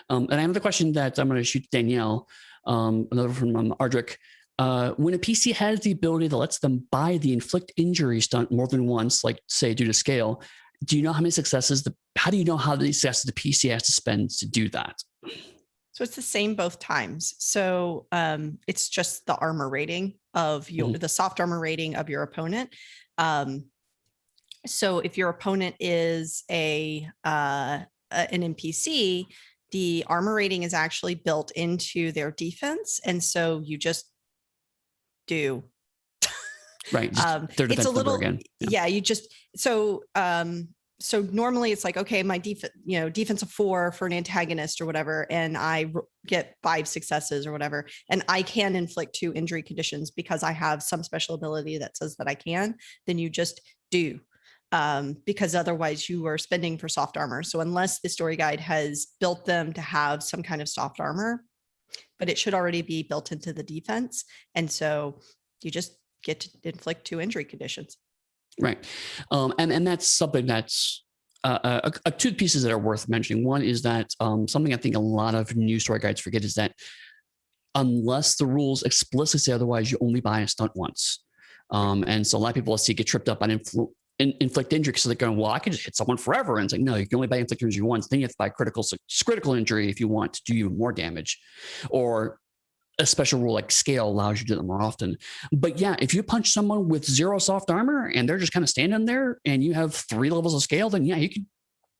And I have another question that I'm going to shoot to Danielle. Another from Ardrick. When a PC has the ability that lets them buy the inflict injury stunt more than once, like say due to scale, do you know how many successes how do you know how many successes the PC has to spend to do that? So it's the same both times. So it's just the armor rating of the soft armor rating of your opponent. So if your opponent is an NPC, the armor rating is actually built into their defense, and so you just do. Right. It's a little again. Yeah. You just so normally it's like, okay, my defense of 4 for an antagonist or whatever, and I get 5 successes or whatever, and I can inflict 2 injury conditions because I have some special ability that says that I can. Then you just do, because otherwise you are spending for soft armor. So unless the story guide has built them to have some kind of soft armor, but it should already be built into the defense, and so you just get to inflict 2 injury conditions. Right. And that's something that's two pieces that are worth mentioning. One is that something I think a lot of new story guides forget is that unless the rules explicitly say otherwise, you only buy a stunt once. And so a lot of people will see get tripped up on inflict injury because they're going, well, I can just hit someone forever. And it's like, no, you can only buy inflict injury once. Then you have to buy critical injury if you want to do even more damage. Or a special rule like scale allows you to do that more often. But yeah, if you punch someone with 0 soft armor and they're just kind of standing there and you have 3 levels of scale, then yeah, you can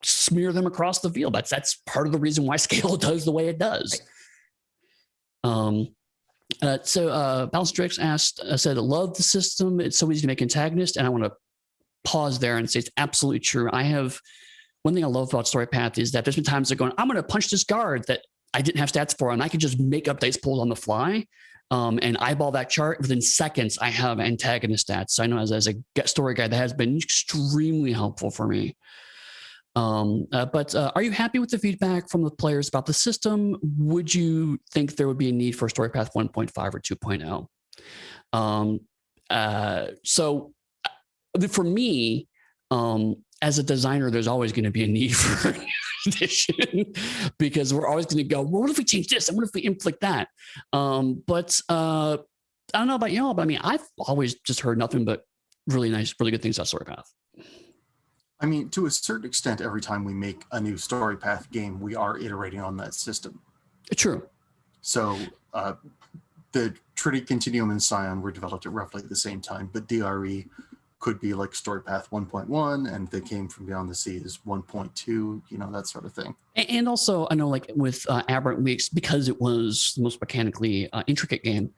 smear them across the field. That's part of the reason why scale does the way it does. Right. Balstrix said, love the system. It's so easy to make antagonists. And I want to pause there and say it's absolutely true. One thing I love about Storypath is that there's been times they're going, I'm going to punch this guard that I didn't have stats for, and I can just make up dice pools on the fly and eyeball that chart. Within seconds, I have antagonist stats. So I know as a story guide, that has been extremely helpful for me. But are you happy with the feedback from the players about the system? Would you think there would be a need for Storypath 1.5 or 2.0? So for me, as a designer, there's always going to be a need for an edition because we're always going to go, well, what if we change this? And what if we inflict that? But I don't know about y'all, but I mean, I've always just heard nothing but really nice, really good things about Storypath. I mean, to a certain extent, every time we make a new Storypath game, we are iterating on that system. True. So the Trinity Continuum and Scion were developed at roughly the same time, but DRE could be like Storypath 1.1, and they came from Beyond the Seas 1.2, that sort of thing. And also, I know like with Aberrant Weeks, because it was the most mechanically intricate game,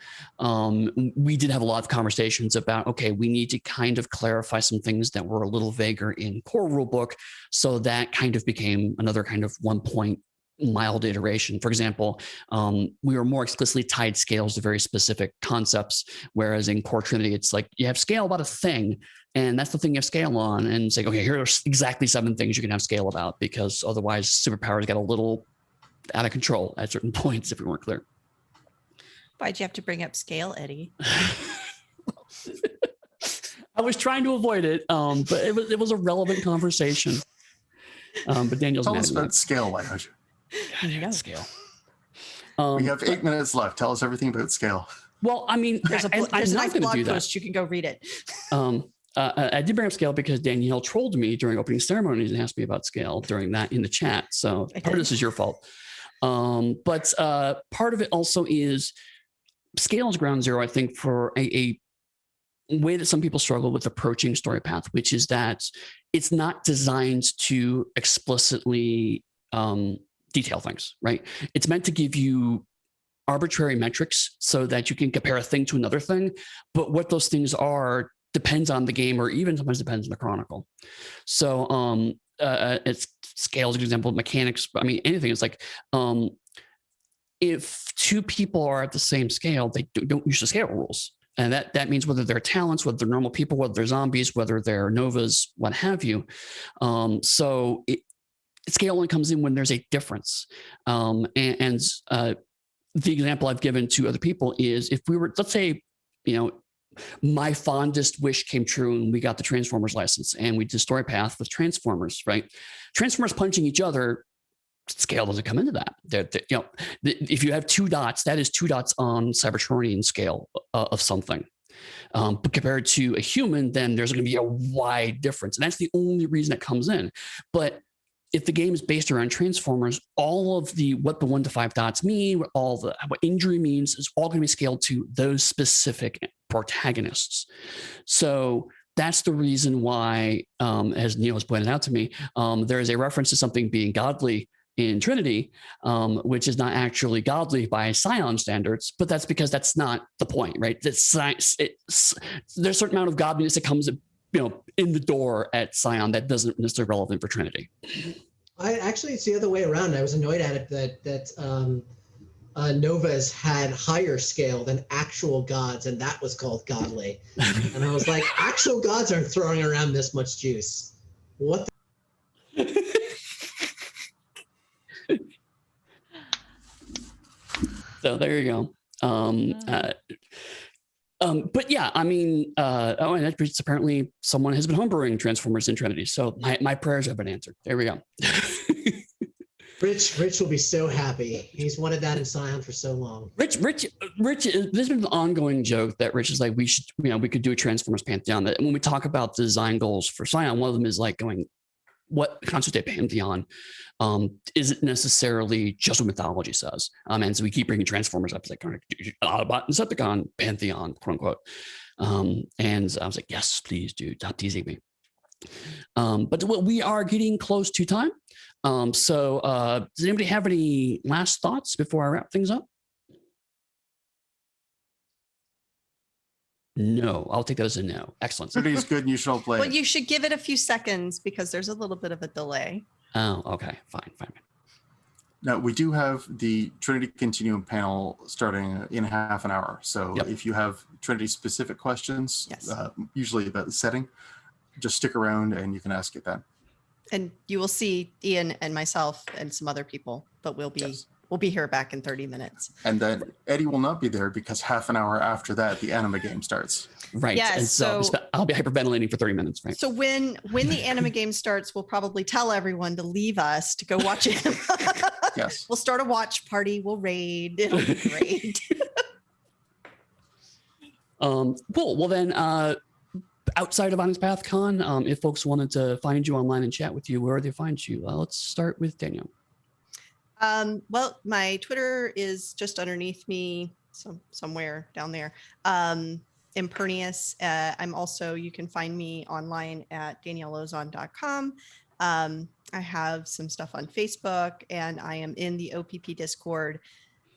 we did have a lot of conversations about, okay, we need to kind of clarify some things that were a little vaguer in core rulebook. So that kind of became another kind of 1.0 mild iteration. For example, we were more explicitly tied scales to very specific concepts, whereas in Core Trinity, it's like you have scale about a thing, and that's the thing you have scale on, and it's like, okay, here are exactly 7 things you can have scale about, because otherwise superpowers got a little out of control at certain points if we weren't clear. Why'd you have to bring up scale, Eddie? I was trying to avoid it, but it was a relevant conversation. But Danielle's tell us about scale, why don't you? God, scale. We have 8 minutes left. Tell us everything about scale. Well, I mean, there's a nice blog post. You can go read it. I did bring up scale because Danielle trolled me during opening ceremonies and asked me about scale during that in the chat. So part of this is your fault. But part of it also is scale is ground zero, I think, for a way that some people struggle with approaching Storypath, which is that it's not designed to explicitly detail things, right? It's meant to give you arbitrary metrics so that you can compare a thing to another thing. But what those things are depends on the game, or even sometimes depends on the chronicle. So it's scale is an example of mechanics. I mean, anything. It's like if 2 people are at the same scale, they don't use the scale rules. And that means whether they're talents, whether they're normal people, whether they're zombies, whether they're novas, what have you. Scale only comes in when there's a difference. The example I've given to other people is if we were, let's say, my fondest wish came true and we got the Transformers license and we did Storypath with Transformers, right? Transformers punching each other, scale doesn't come into that. If you have 2 dots, that is 2 dots on Cybertronian scale of something. But compared to a human, then there's going to be a wide difference. And that's the only reason it comes in. But if the game is based around Transformers, all of what the 1 to 5 dots mean, what injury means, is all going to be scaled to those specific protagonists. So that's the reason why, as Neall has pointed out to me, there is a reference to something being godly in Trinity, which is not actually godly by Scion standards, but that's because that's not the point, right? There's a certain amount of godliness that comes in the door at Scion that doesn't necessarily relevant for Trinity. Actually, it's the other way around. I was annoyed at it that Novas had higher scale than actual gods, and that was called godly. And I was like, actual gods aren't throwing around this much juice. What So there you go. But yeah, I mean, and that's apparently someone has been homebrewing Transformers in Trinity. So my prayers have been answered. There we go. Rich will be so happy. He's wanted that in Scion for so long. Rich, there's been an ongoing joke that Rich is like, we could do a Transformers Pantheon. That when we talk about design goals for Scion, one of them is like going, what constitutes a pantheon isn't necessarily just what mythology says. And so we keep bringing Transformers up, like Autobot and Decepticon pantheon, quote unquote. And I was like, yes, please, dude, stop teasing me. But we are getting close to time. So does anybody have any last thoughts before I wrap things up? No, I'll take that as a no. Excellent. Trinity is good and you should all play Well, it. you should give it a few seconds because there's a little bit of a delay. Oh, okay. Fine. Now, we do have the Trinity Continuum panel starting in half an hour. So Yep. if you have Trinity-specific questions, Yes. usually about the setting, just stick around and you can ask it then. And you will see Ian and myself and some other people, but we'll be here back in 30 minutes. And then Eddie will not be there because half an hour after that, the anime game starts. Right. Yes, And so I'll be hyperventilating for 30 minutes, right? So when the anime game starts, we'll probably tell everyone to leave us to go watch it. Yes. We'll start a watch party. We'll raid. It'll be great. Cool. Well, then, outside of OnyxPathCon, if folks wanted to find you online and chat with you, where do they find you? Let's start with Danielle. Well, my Twitter is just underneath me, somewhere down there. Impernious. I'm also, you can find me online at daniellelauzon.com. I have some stuff on Facebook, and I am in the OPP Discord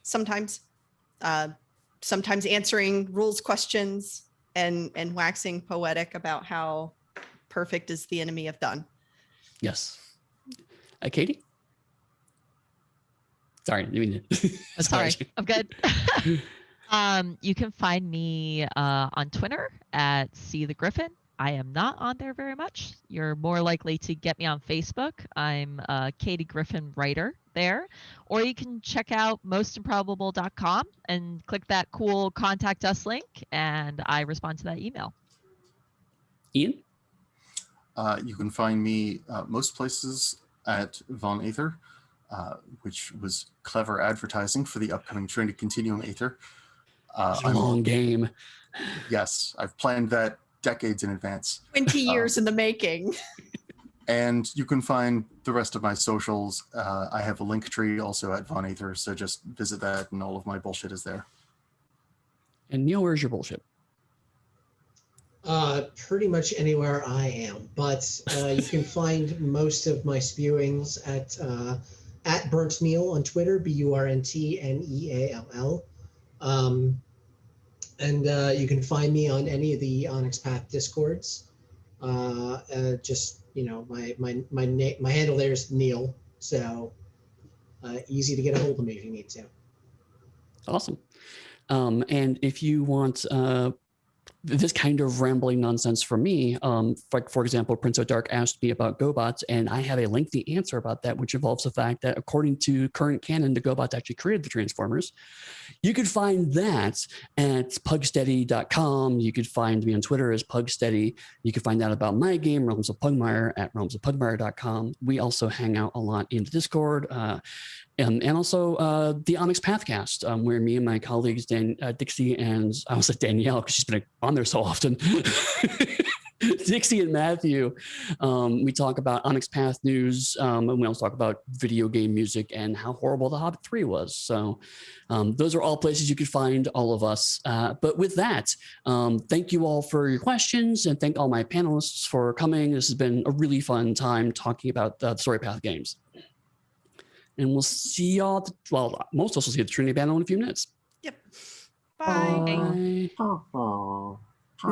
sometimes answering rules questions and waxing poetic about how perfect is the enemy of done. Yes. Catie? Sorry, I mean, Sorry, I'm good. You can find me on Twitter at @CTheGriffin. I am not on there very much. You're more likely to get me on Facebook. I'm a Catie Griffin writer there. Or you can check out mostimprobable.com and click that cool contact us link, and I respond to that email. Ian? You can find me most places at Von Aether, which was clever advertising for the upcoming Trinity Continuum Aether. It's a long game. Yes, I've planned that decades in advance. 20 years in the making. And you can find the rest of my socials. I have a link tree also at Von Aether, so just visit that and all of my bullshit is there. And Neil, where's your bullshit? Pretty much anywhere I am, but you can find most of my spewings at Burnt Neal on Twitter, BURNTNEALL. And you can find me on any of the Onyx Path Discords. Just, you know, my handle there is Neal, so easy to get a hold of me if you need to. Awesome. And if you want this kind of rambling nonsense from me, like, for example, Prince O'Dark asked me about GoBots, and I have a lengthy answer about that, which involves the fact that according to current canon, the GoBots actually created the Transformers. You could find that at pugsteady.com. You could find me on Twitter as Pugsteady. You can find out about my game, Realms of Pugmire, at realmsofpugmire.com. We also hang out a lot in the Discord. And also the Onyx Pathcast, where me and my colleagues, Dixie and I almost said Danielle because she's been on there so often. Dixie and Matthew, we talk about Onyx Path news, and we also talk about video game music and how horrible The Hobbit 3 was. So those are all places you could find all of us. But with that, thank you all for your questions, and thank all my panelists for coming. This has been a really fun time talking about the Storypath games. And we'll see y'all, most of us will see the Trinity panel in a few minutes. Yep. Bye. Bye. Oh. Bye.